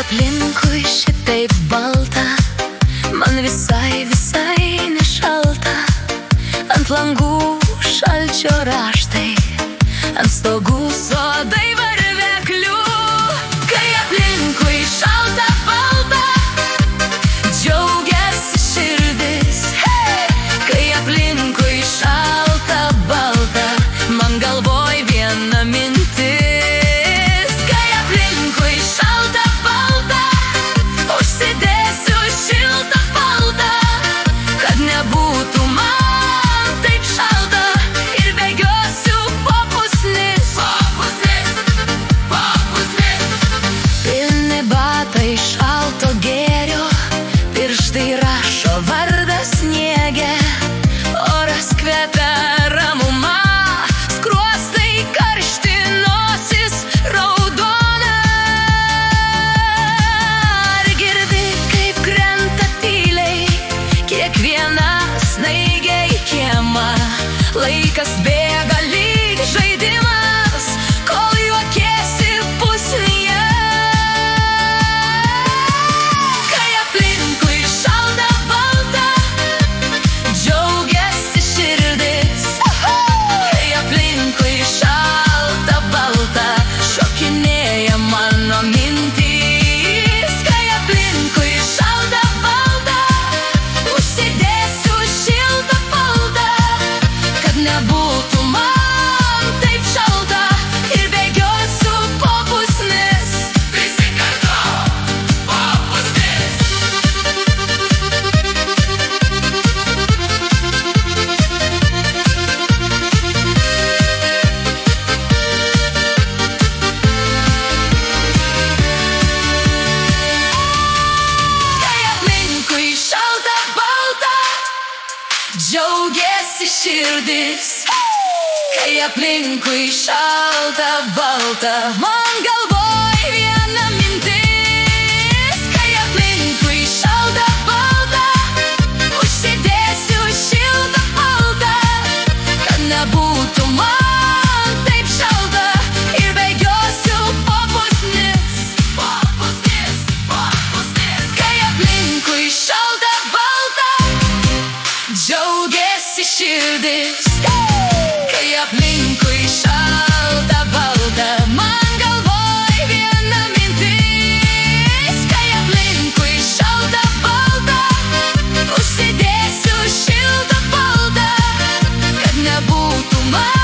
aplinkui šitaip balta, man visai nešalta. Ant langų šalčio raštai, ant stogų sodai varveklių. Kai aplinkui šalta balta, džiaugiasi širdis. Kai aplinkui šalta balta, man galvoj viena mintis. Kai aplinkui šalta balta, užsidėsiu šiltą paltą, kad nebūtų man taip šalta, ir bėgiosiu po pusnis. Pilni batai šalto gėrio, pirštai rašo vardą sniege. Oras kvepia ramuma, skruostai karšti, nosis raudona. Ar girdi, kaip krenta tyliai kiekviena snaigė į kiemą? Laikas bėga lyg žaidimas, kol juokiesi pusnyje. Kai aplinkui šalta balta, džiaugiasi širdis. Kai aplinkui šalta balta, šokinėja mano mintys. Kai aplinkui šalta balta, užsidėsiu šiltą paltą, kad nebūtų man taip šalta, ir bėgiosiu po pusnis. Prisikarto po pusnis. Kai aplinkui šalta balta, džiaugiasi širdis. Kai aplinkui šalta balta, man galvoj viena mintis. Kai aplinkui šalta balta, užsidėsiu šiltą paltą, kad nebūtų man taip šalta, ir bėgiosiu po pusnis. Kai aplinkui šalta balta, džiaugiasi širdis. Kai aplinkui šalta balta, man galvoj viena mintis. Kai aplinkui šalta balta, užsidėsiu šiltą paltą, kad nebūtų man